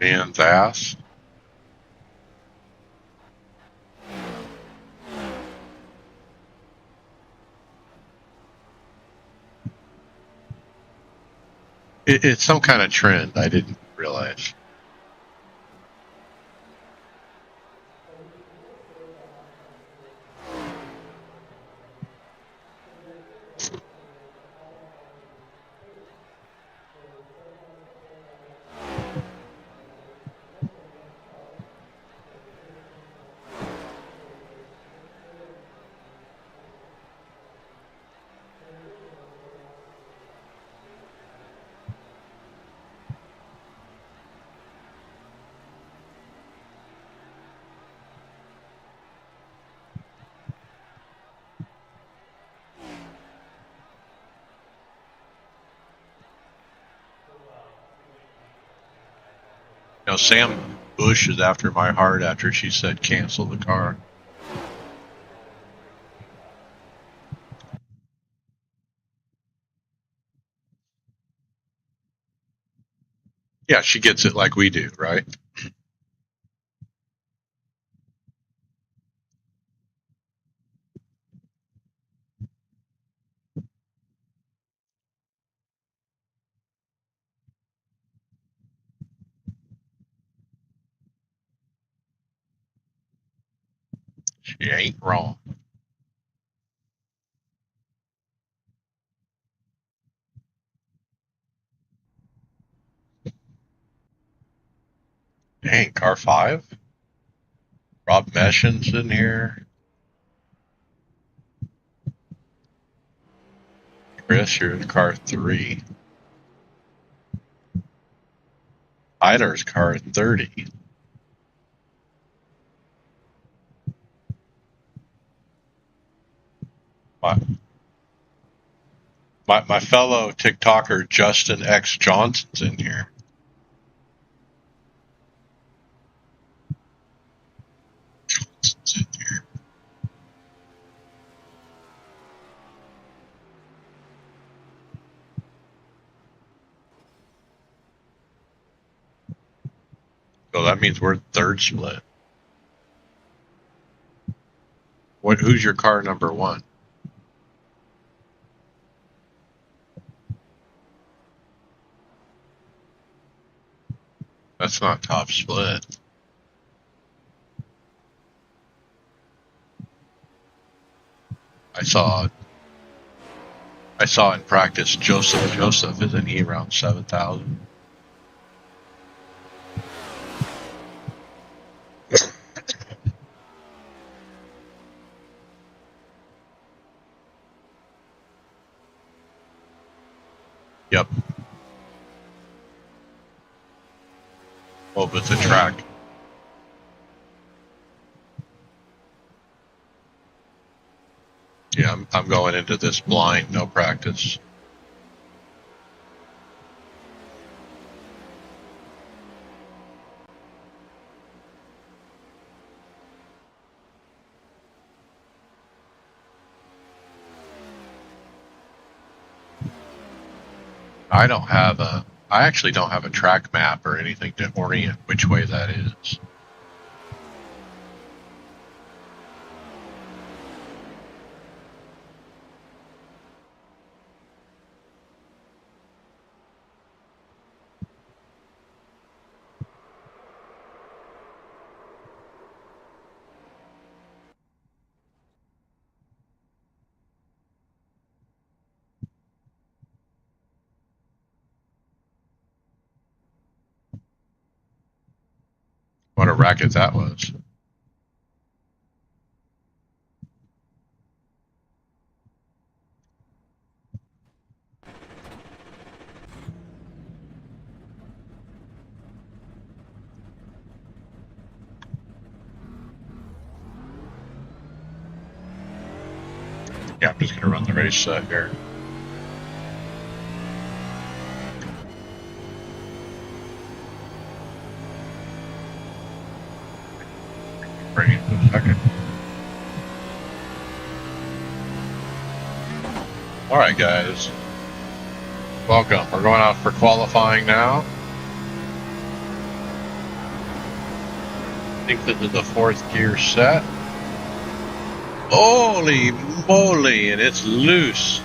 And ass. It's some kind of trend I didn't realize. You know, Sam Bush is after my heart after she said cancel the car. Yeah, she gets it like we do, right? She ain't wrong. Dang, car 5? Rob Meshin's in here. Chris, you're in car 3. Eiler's car 30. My fellow TikToker Justin X Johnson's in here. Johnson's in here. So that means we're third split. Who's your car number 1? That's not top split. I saw in practice Joseph isn't he around 7,000? Yep. Well, with the track. Yeah, I'm going into this blind, no practice. I actually don't have a track map or anything to orient which way that is. What a racket that was. Yeah, I'm just going to run the race here. Bring it in a second. All right, guys. Welcome. We're going out for qualifying now. I think this is the fourth gear set. Holy moly, and it's loose.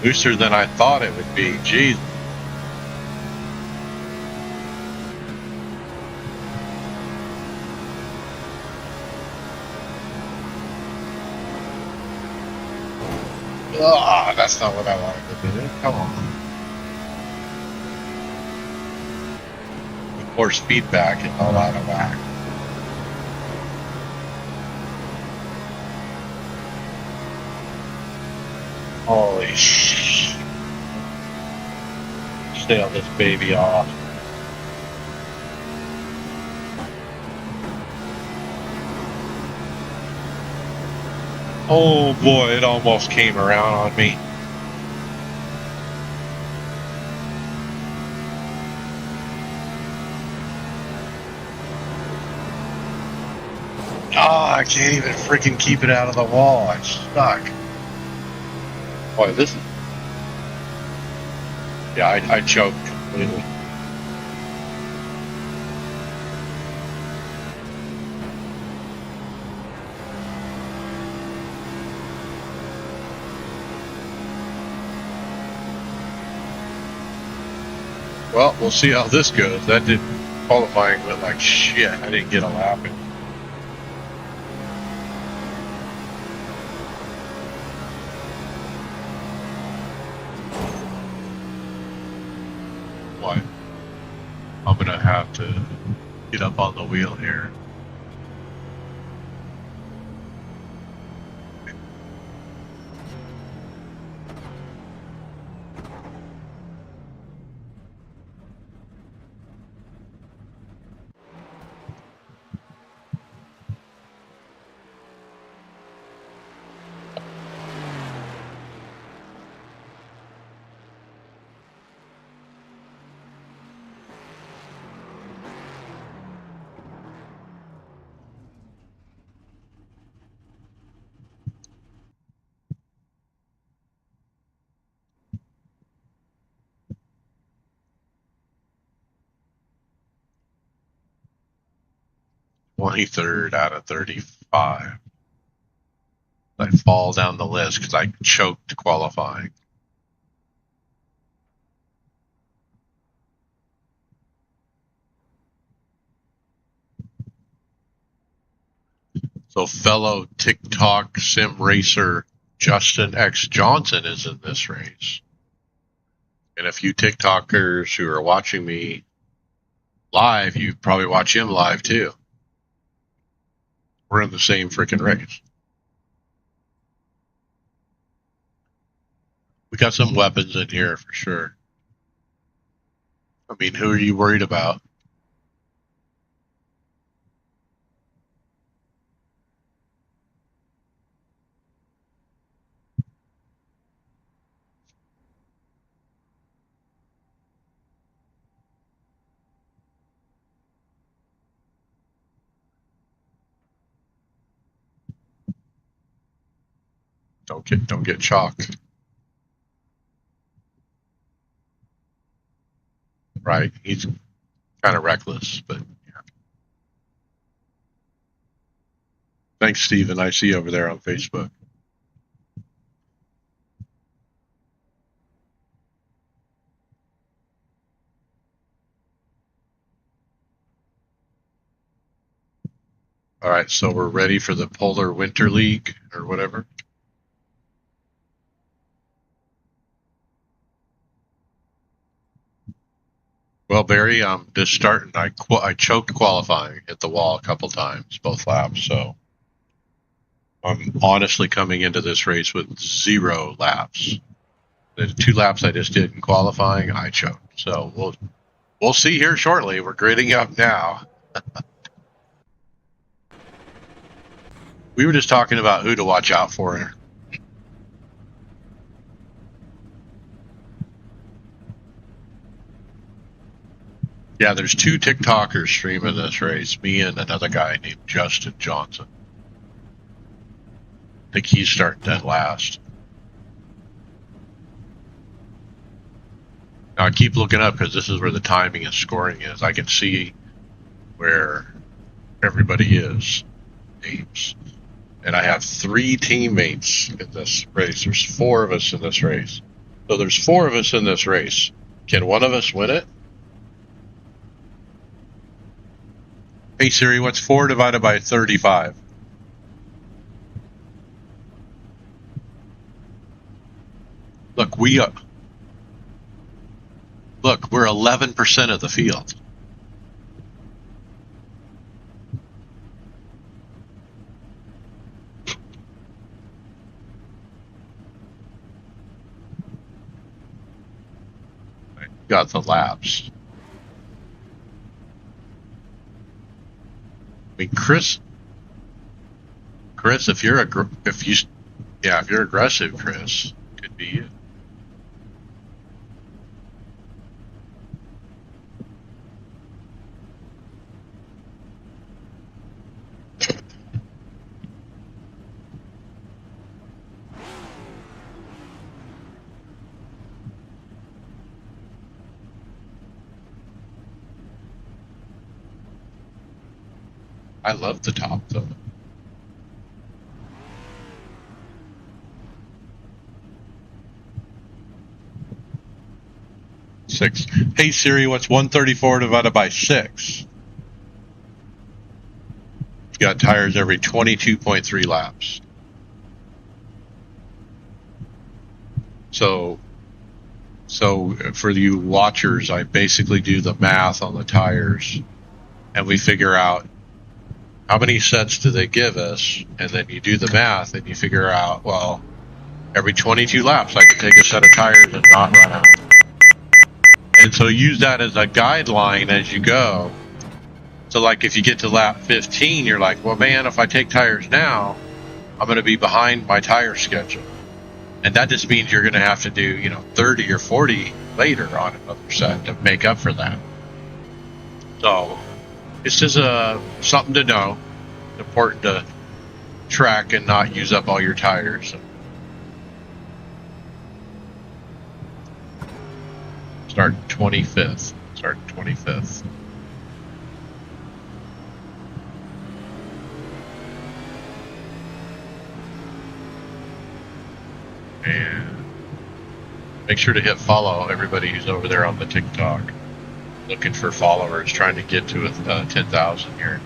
Looser than I thought it would be. Jeez. Ah, that's not what I wanted to do. Come on. The force feedback is all out of whack. Holy sh! Sail this baby off. Oh boy, it almost came around on me. Oh, I can't even freaking keep it out of the wall. I'm stuck. Boy, this is... Yeah, I choked completely. Well, we'll see how this goes. That did qualifying went like shit. I didn't get a lap in. What? I'm gonna have to get up on the wheel here. (23rd out of 35. I fall down the list because I choked qualifying. So fellow TikTok sim racer Justin X Johnson is in this race. And a few TikTokers who are watching me live, you probably watch him live too. We're in the same freaking race. We got some weapons in here for sure. I mean, who are you worried about? Don't get chalked. Right? He's kind of reckless, but yeah. Thanks, Steven. I see you over there on Facebook. All right, so we're ready for the Polar Winter League or whatever. Well, Barry, I'm just starting. I choked qualifying, hit the wall a couple times, both laps. So I'm honestly coming into this race with 0 laps. The 2 laps I just did in qualifying, I choked. So we'll see here shortly. We're gridding up now. We were just talking about who to watch out for. Yeah, there's 2 TikTokers streaming this race, me and another guy named Justin Johnson. think he's starting dead last. Now I keep looking up because this is where the timing and scoring is. I can see where everybody is, names. And I have 3 teammates in this race. There's 4 of us in this race. So there's 4 of us in this race. Can one of us win it? Hey Siri, what's 4 divided by 35? Look, we're 11% of the field. Got the laps. I mean, Chris, if you're aggressive, Chris, could be you. I love the top though. Six. Hey Siri, what's 134 divided by 6? You got tires every 22.3 laps. So for you watchers, I basically do the math on the tires, and we figure out how many sets do they give us, and then you do the math and you figure out, well, every 22 laps I can take a set of tires and not run out. And so use that as a guideline as you go. So like if you get to lap 15, you're like, well man, if I take tires now, I'm going to be behind my tire schedule. And that just means you're going to have to do, 30 or 40 later on another set to make up for that. So it's just something to know. It's important to track and not use up all your tires. Start 25th. And make sure to hit follow everybody who's over there on the TikTok. Looking for followers, trying to get to 10,000 here.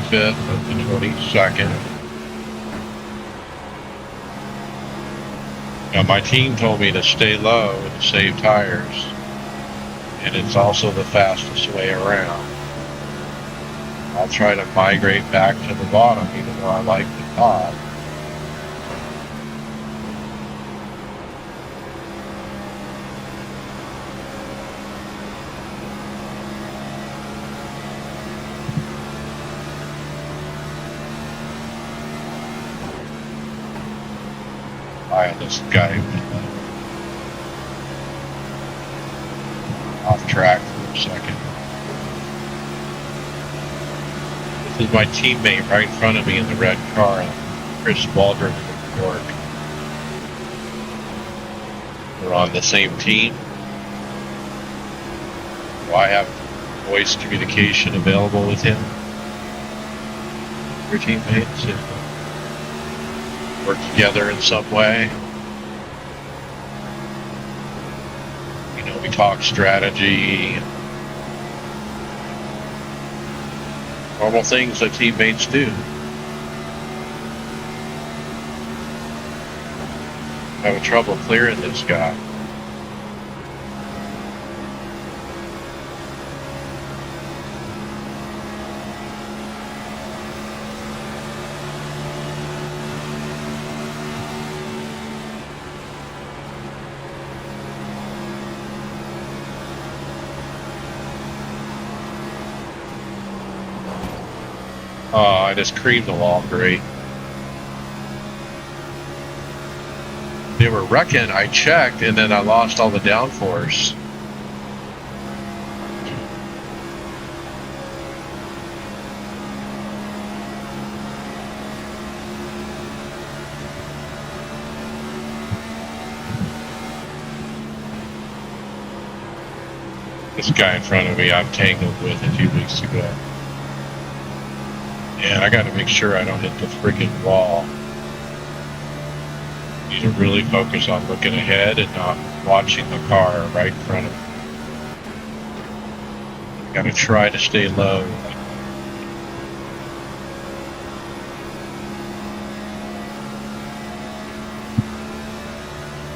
Fifth of the 22nd. Now my team told me to stay low and save tires, and it's also the fastest way around. I'll try to migrate back to the bottom, even though I like the top. This guy off track for a second. This is my teammate right in front of me in the red car, Chris Waldron from New York. We're on the same team. So I have voice communication available with him. Your teammates work together in some way. We talk strategy, normal things that teammates do. Having trouble clearing this guy. Oh, I just creamed the wall. Great. They were wrecking. I checked, and then I lost all the downforce. This guy in front of me, I've tangled with a few weeks ago. And I got to make sure I don't hit the freaking wall. Need to really focus on looking ahead and not watching the car right in front of me. Got to try to stay low.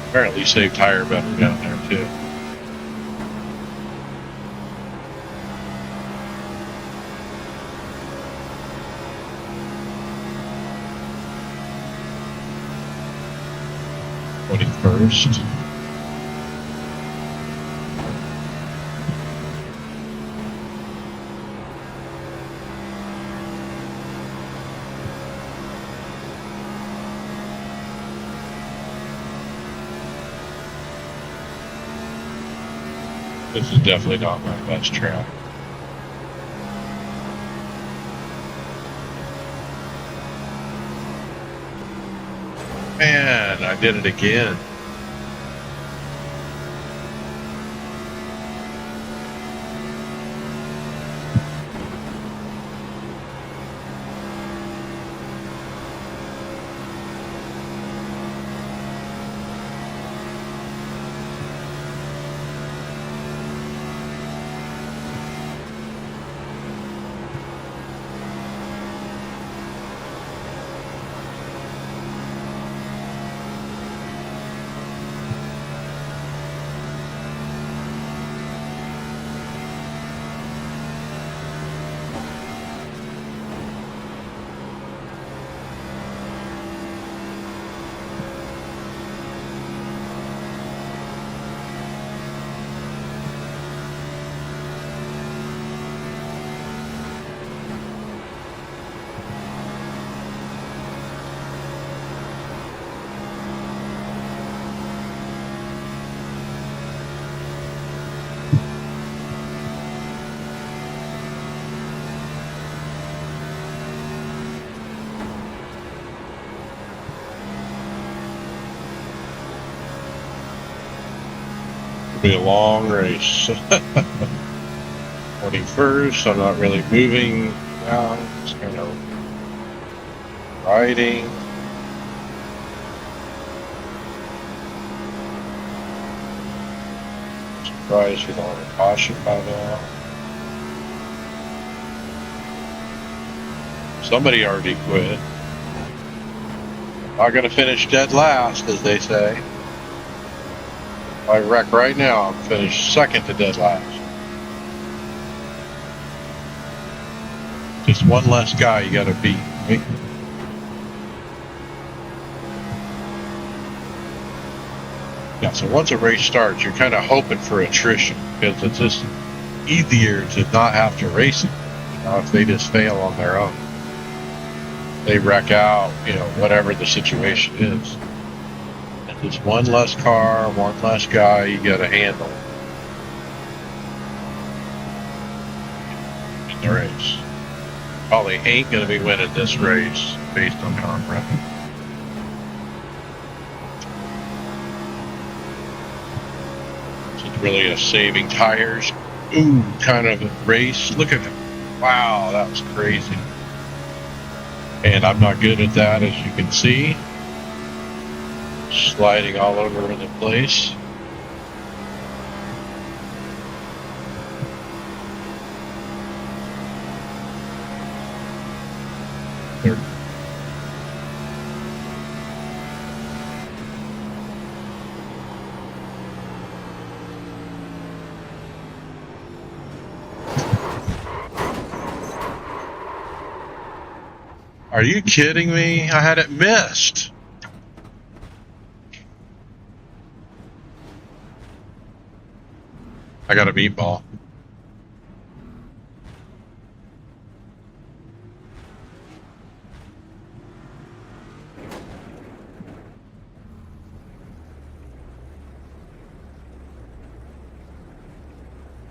Apparently save tire better down there too. First. This is definitely not my best track. Man, I did it again. Be a long race. 21st, I'm not really moving now, just kind of riding. Surprised we don't have a caution by now. Somebody already quit. Not gonna finish dead last, as they say. If I wreck right now, I'm finished second to dead last. Just one less guy you gotta beat, right? Yeah, so once a race starts, you're kind of hoping for attrition, because it's just easier to not have to race it, if they just fail on their own. They wreck out, whatever the situation is. Just one less car, one less guy you got to handle in the race. Probably ain't going to be winning this race based on how I'm running. So it's really a saving tires kind of a race. Look at it. Wow, that was crazy. And I'm not good at that, as you can see. Sliding all over the place. Are you kidding me? I had it missed. I got a meatball.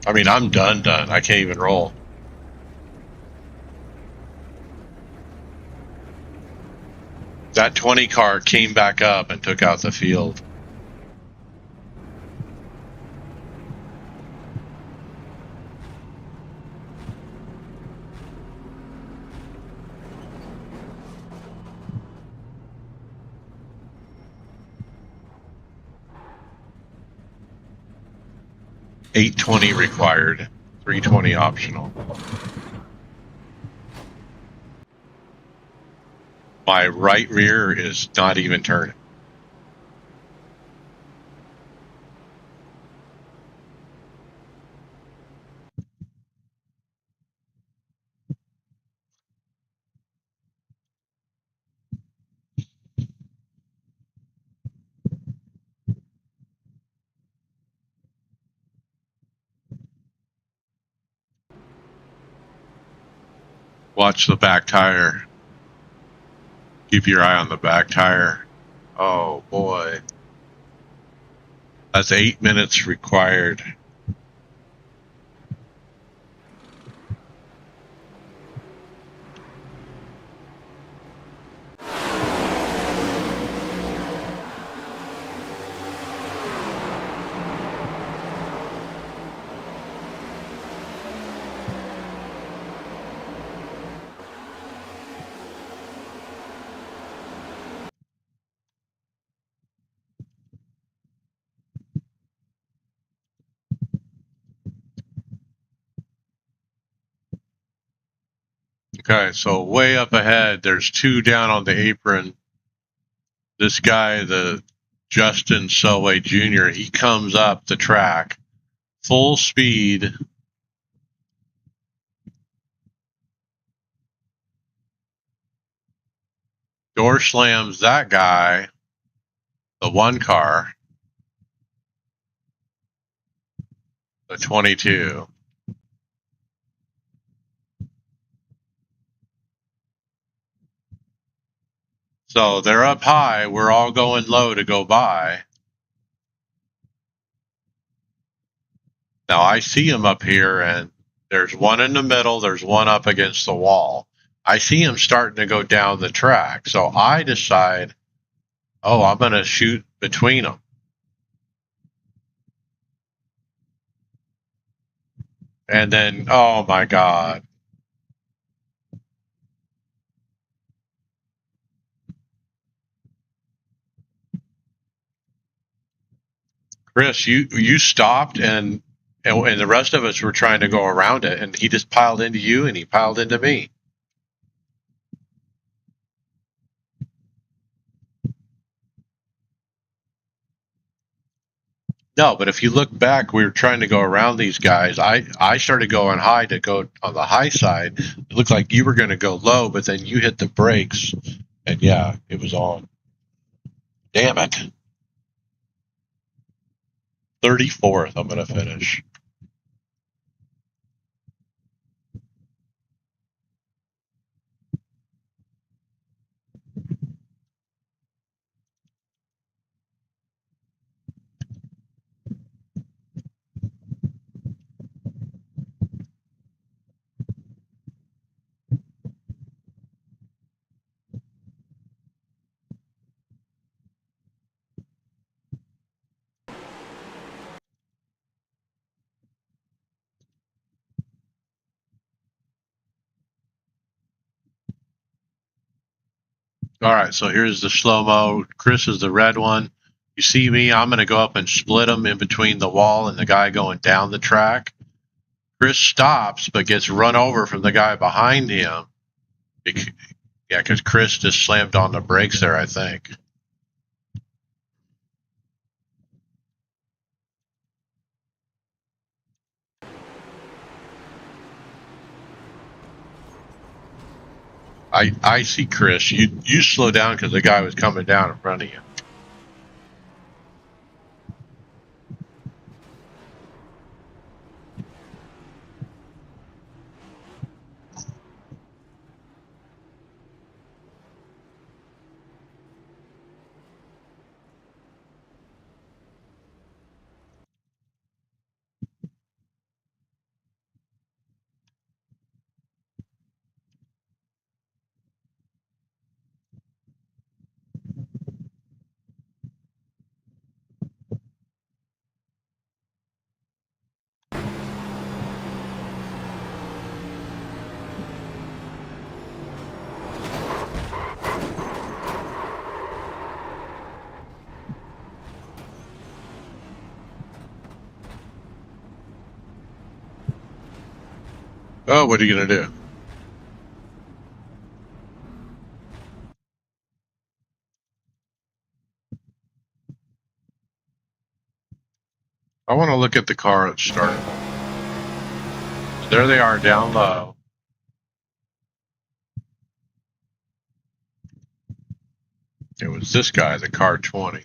I mean, I'm done. I can't even roll. That 20 car came back up and took out the field. $820 required, $320 optional. My right rear is not even turning. Watch the back tire. Keep your eye on the back tire. Oh boy. That's 8 minutes required. Okay, so way up ahead, there's two down on the apron. This guy, the Justin Selway Jr., he comes up the track full speed. Door slams that guy, the one car, the 22. So they're up high. We're all going low to go by. Now I see him up here, and there's one in the middle. There's one up against the wall. I see him starting to go down the track. So I decide, oh, I'm going to shoot between them. And then, oh my God. Chris, you stopped, and the rest of us were trying to go around it, and he just piled into you, and he piled into me. No, but if you look back, we were trying to go around these guys. I started going high to go on the high side. It looked like you were going to go low, but then you hit the brakes, and yeah, it was on. Damn it. 34th, I'm going to finish. All right, so here's the slow-mo. Chris is the red one. You see me, I'm going to go up and split him in between the wall and the guy going down the track. Chris stops but gets run over from the guy behind him. Yeah, because Chris just slammed on the brakes there, I think. I see Chris. You slow down because the guy was coming down in front of you. Oh, what are you going to do? I want to look at the car that started. There they are down low. It was this guy, the car 20.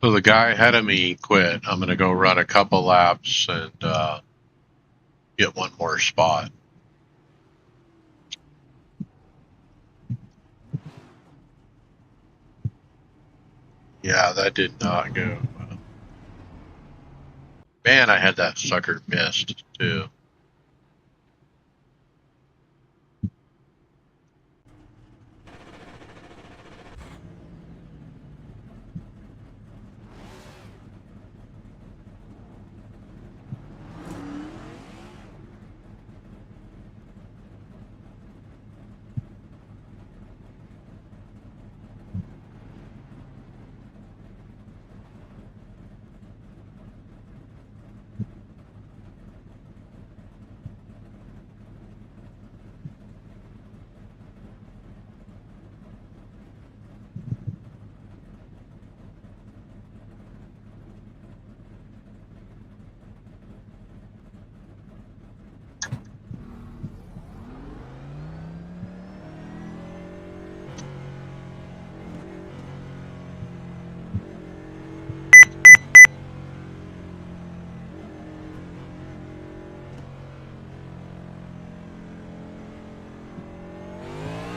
So the guy ahead of me quit. I'm going to go run a couple laps and get one more spot. Yeah, that did not go well. Man, I had that sucker missed too.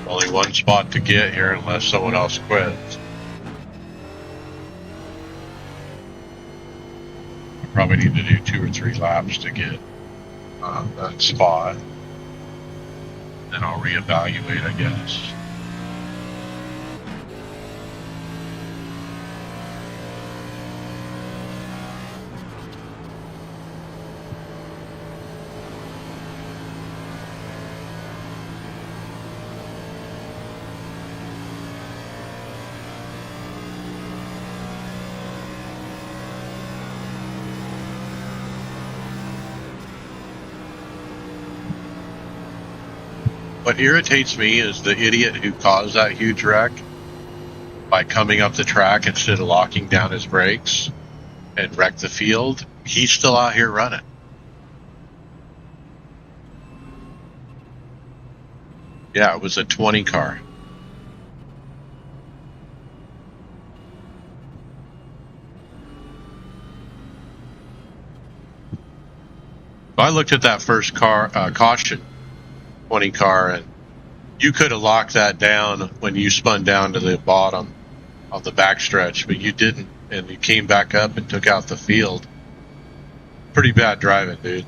Only one spot to get here unless someone else quits. I probably need to do 2 or 3 laps to get that spot. Then I'll reevaluate, I guess. What irritates me is the idiot who caused that huge wreck by coming up the track instead of locking down his brakes and wrecked the field. He's still out here running. Yeah, it was a 20 car. I looked at that first car caution 20 car, and you could have locked that down when you spun down to the bottom of the backstretch, but you didn't, and you came back up and took out the field. Pretty bad driving, dude.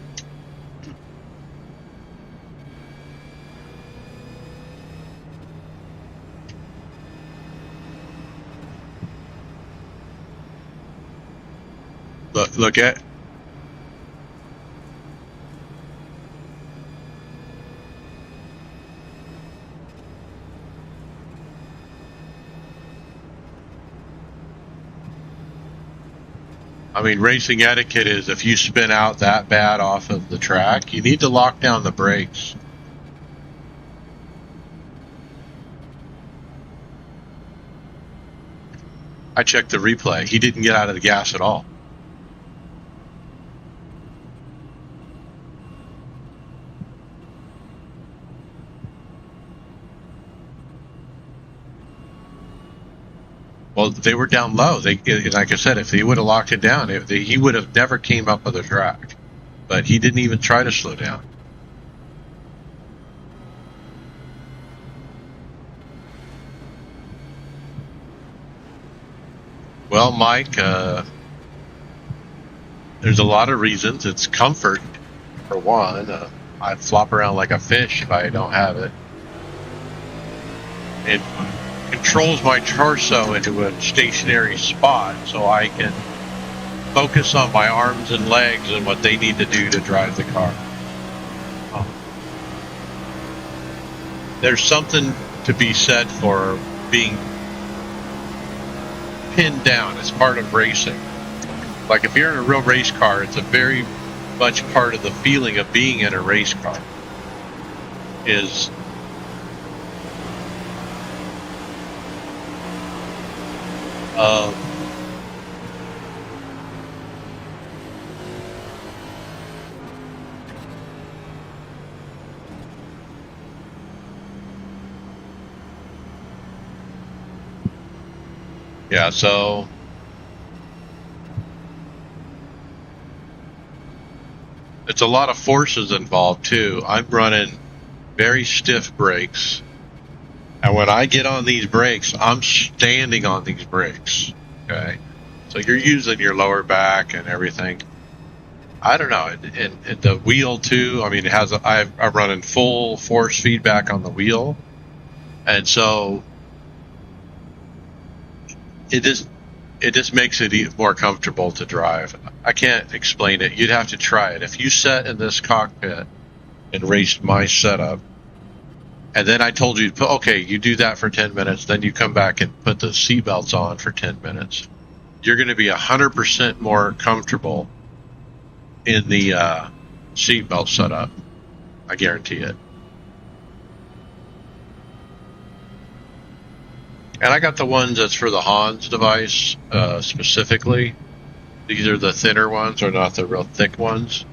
Look at. I mean, racing etiquette is if you spin out that bad off of the track, you need to lock down the brakes. I checked the replay. He didn't get out of the gas at all. Well, they were down low. Like I said, if they would have locked it down, he would have never came up with the track. But he didn't even try to slow down. Well, Mike, there's a lot of reasons. It's comfort, for one. I'd flop around like a fish if I don't have it. It controls my torso into a stationary spot so I can focus on my arms and legs and what they need to do to drive the car. There's something to be said for being pinned down as part of racing. Like if you're in a real race car, it's a very much part of the feeling of being in a race car is yeah, so it's a lot of forces involved too. I'm running very stiff brakes, and when I get on these brakes, I'm standing on these brakes. Okay, so you're using your lower back and everything. I don't know, and the wheel too. I mean, I'm running full force feedback on the wheel, and so it just makes it more comfortable to drive. I can't explain it. You'd have to try it. If you sat in this cockpit and raced my setup, and then I told you, okay, you do that for 10 minutes, then you come back and put the seatbelts on for 10 minutes, you're going to be 100% more comfortable in the seatbelt setup. I guarantee it. And I got the ones that's for the Hans device specifically. These are the thinner ones, or not the real thick ones.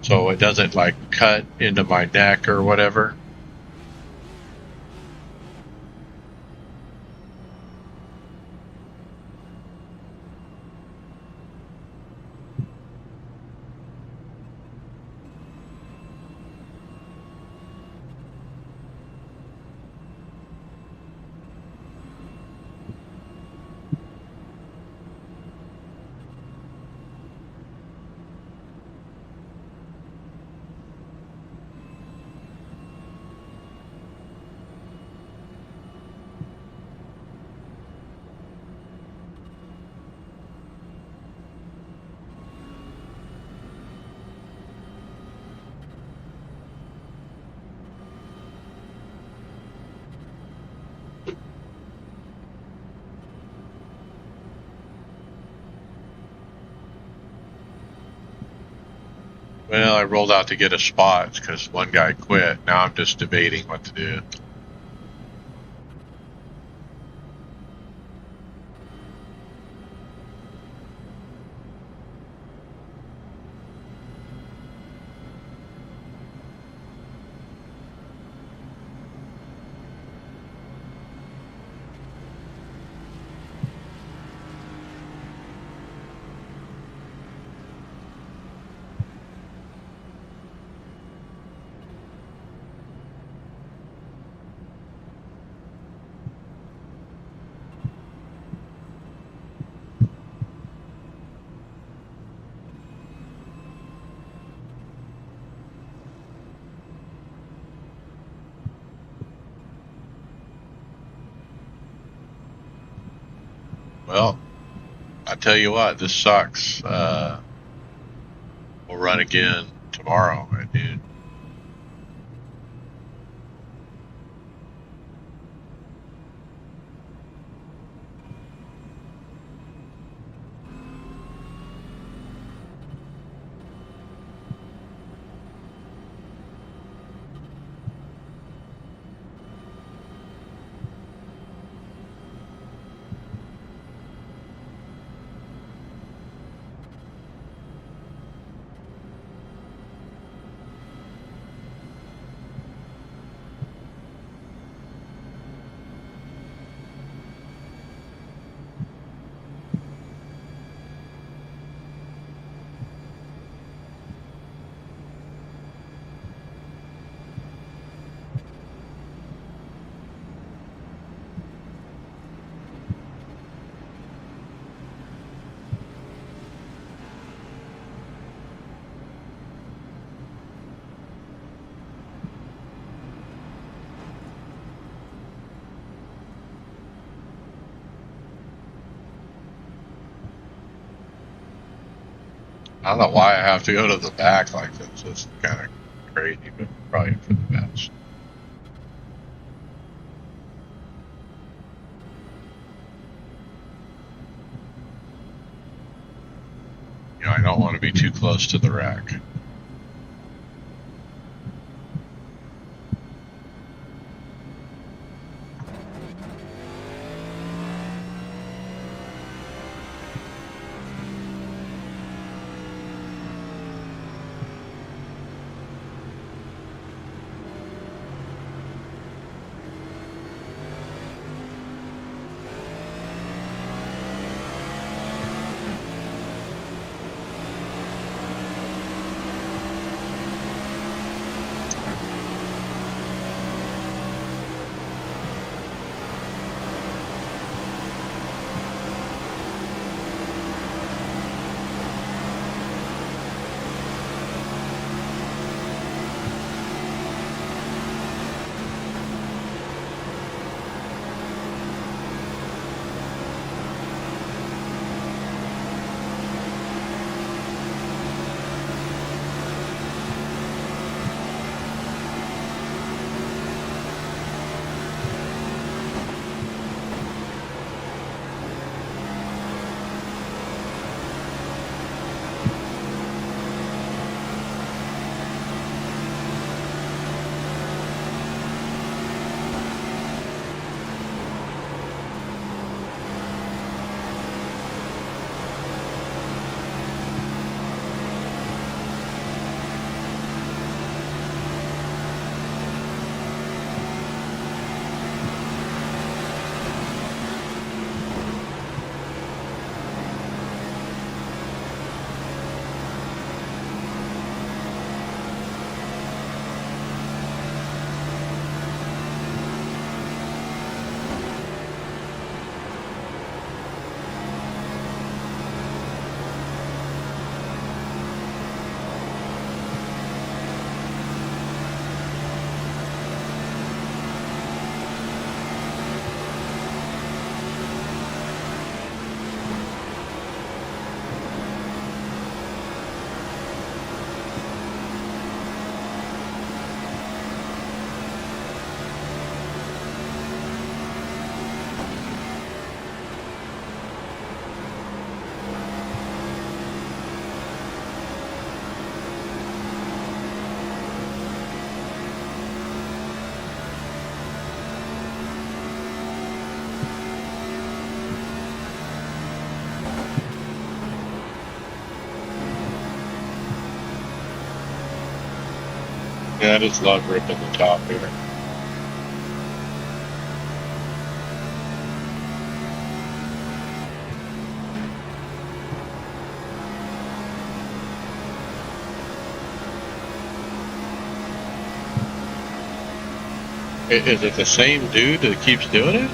So it doesn't like cut into my neck or whatever. Well, I rolled out to get a spot because one guy quit. Now I'm just debating what to do. Well, I tell you what, this sucks. We'll run again tomorrow, dude. I don't know why I have to go to the back like this. It's kind of crazy, but probably for the best. I don't want to be too close to the wreck. Yeah, I just love ripping the top here. Is it the same dude that keeps doing it?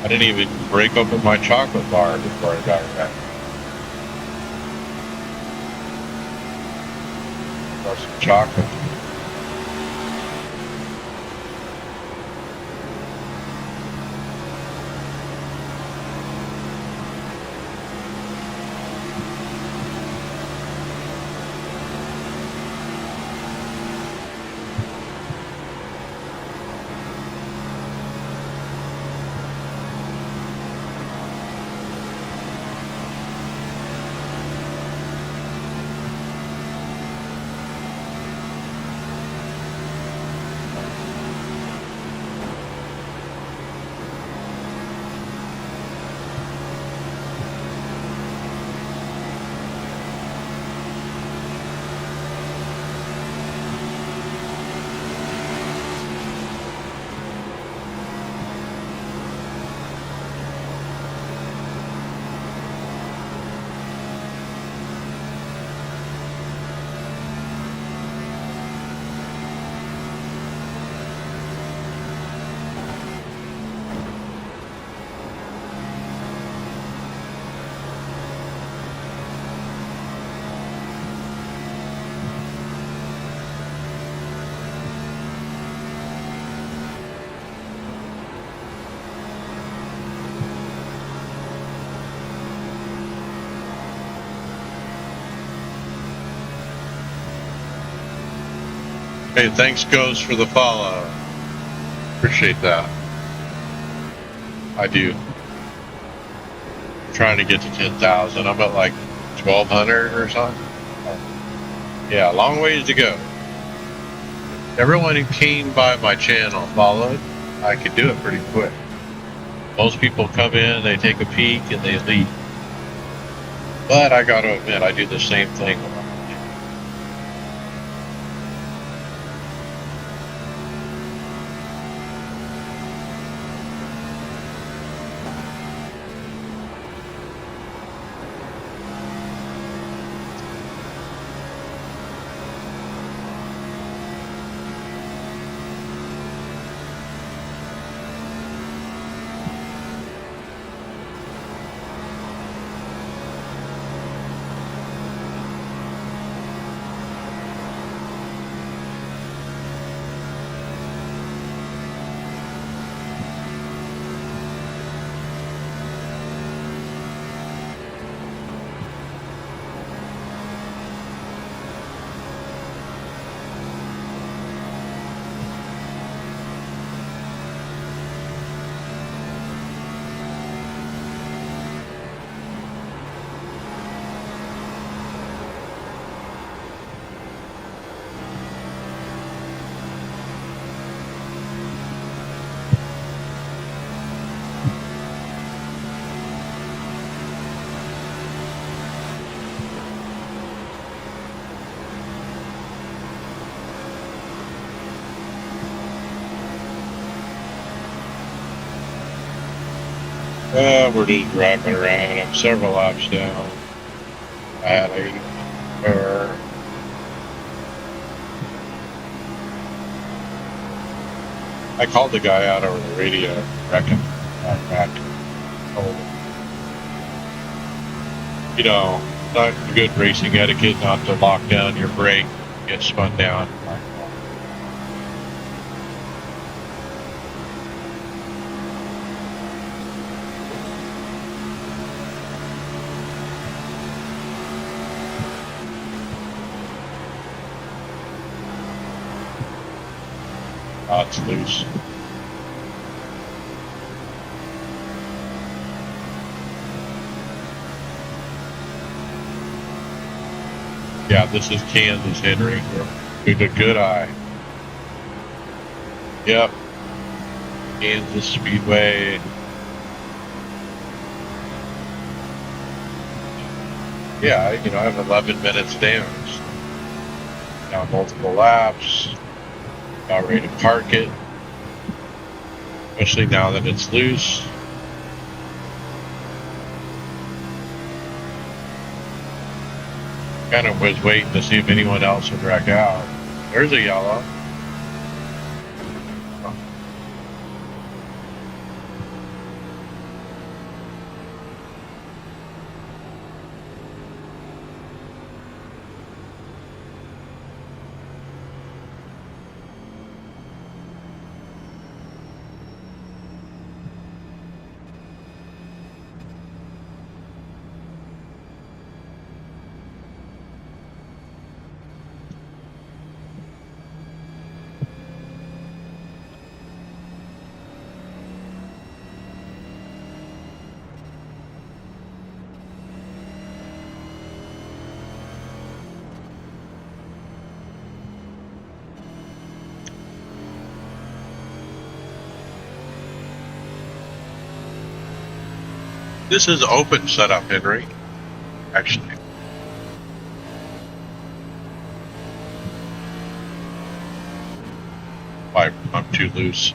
I didn't even break open my chocolate bar before I got back. Or some chocolate. Hey, thanks, Ghost, for the follow. Appreciate that. I do. I'm trying to get to 10,000. I'm at like 1,200 or something. Yeah, long ways to go. Everyone who came by my channel followed. I could do it pretty quick. Most people come in, they take a peek, and they leave. But I got to admit, I do the same thing. We're just driving around. I'm several laps down. I had a I called the guy out over the radio, reckon, back. Told him, you know, not good racing etiquette not to lock down your brake, get spun down. Oh, it's loose. Yeah, this is Kansas, Henry. With a good eye. Yep. Kansas Speedway. Yeah, you know, I have 11 minutes down. Now multiple laps. About ready to park it. Especially now that it's loose. Kind of was waiting to see if anyone else would wreck out. There's a yellow. This is open setup, Henry. Actually. I'm too loose.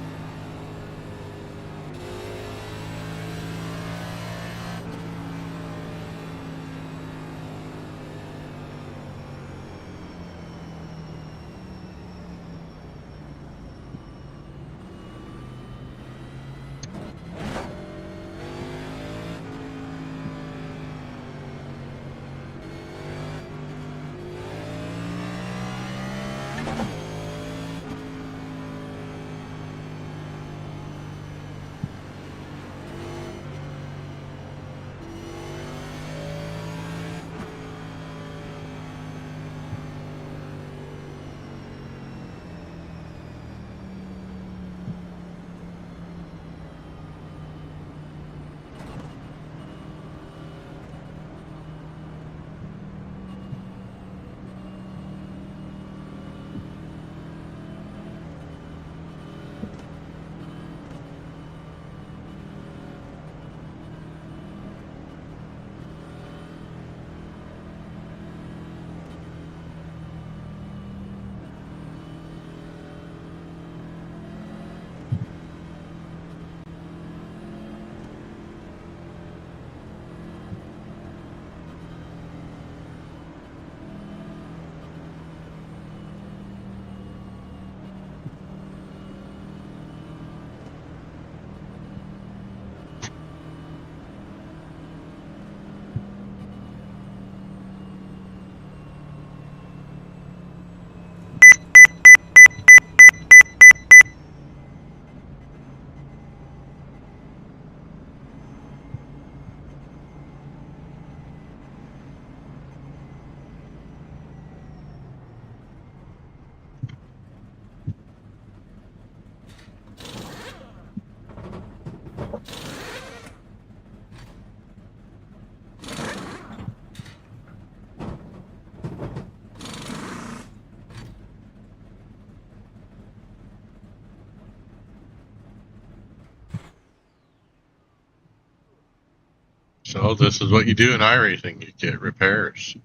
So this is what you do in iRacing. You get repairs.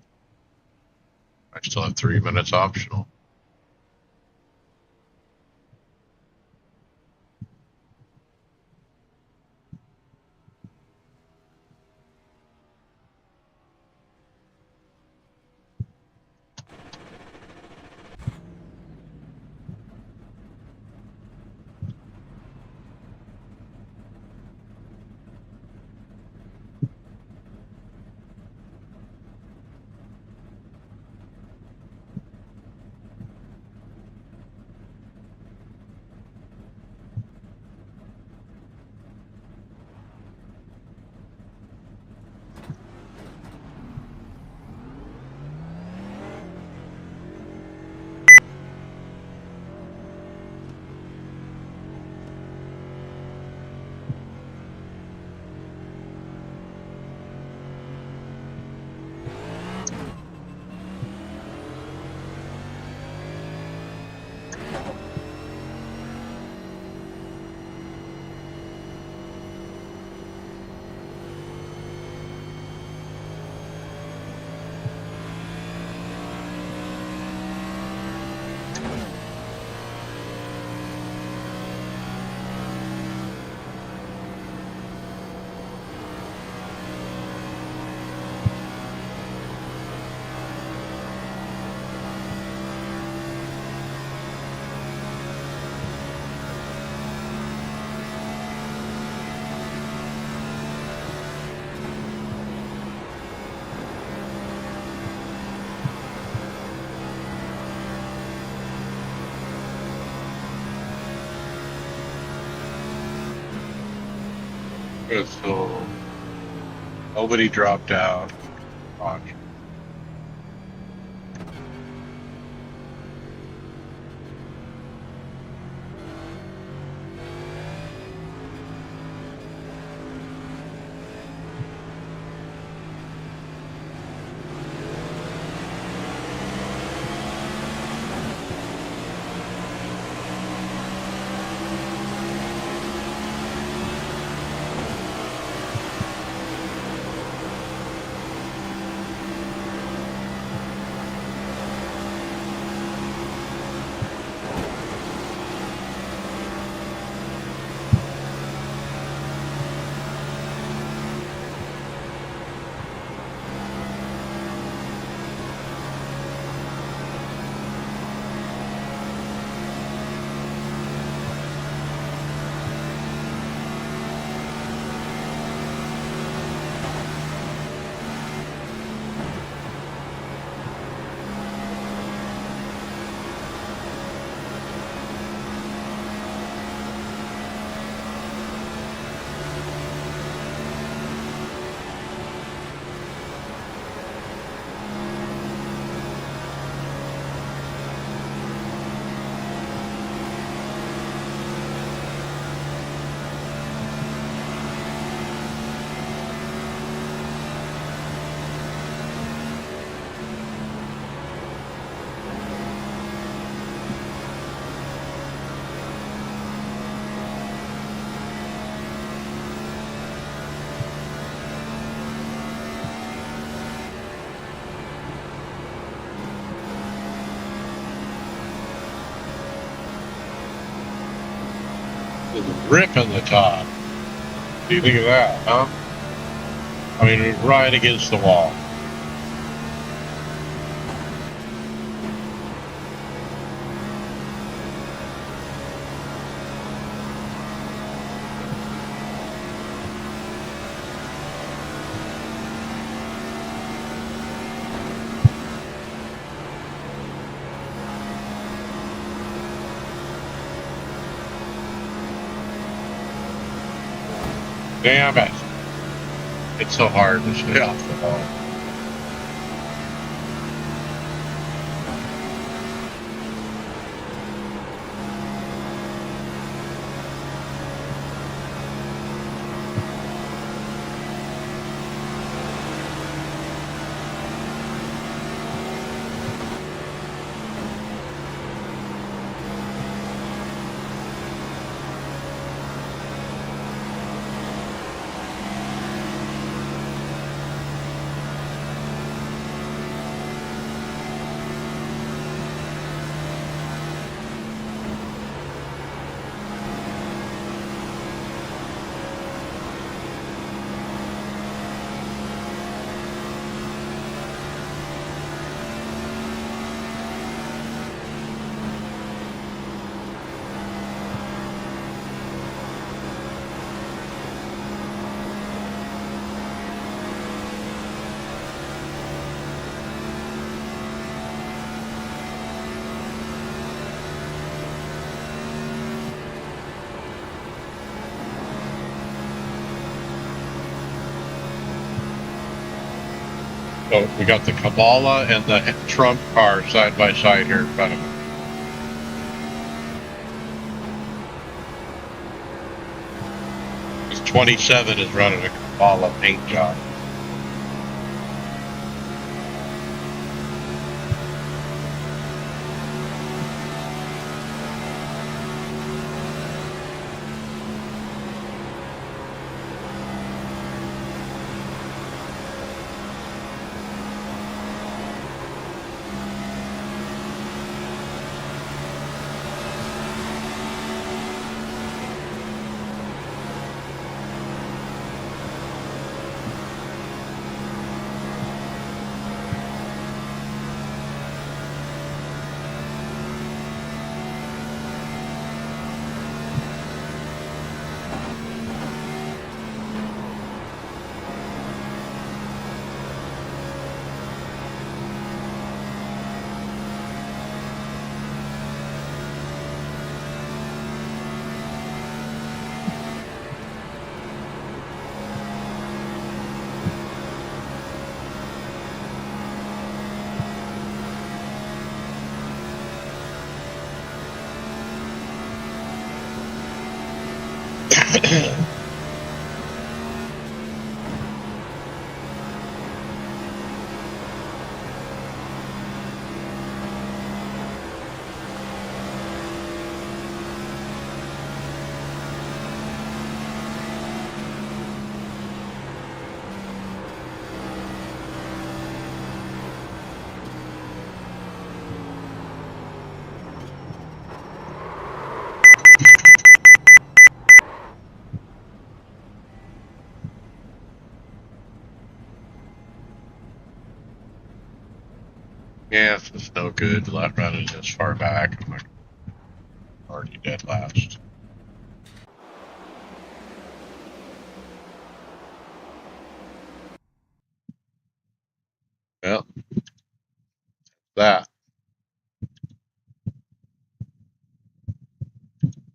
I still have 3 minutes optional. Good, so nobody dropped out. Watch. There's a rip in the top. What do you think of that, huh? I mean, right against the wall. Damn it. It's so hard to stay off the wall. So we got the Kabbalah and the Trump car side by side here in front of us. This 27 is running a Kabbalah paint job. Yeah, it's no good running this far back. I'm already dead last. Well, that.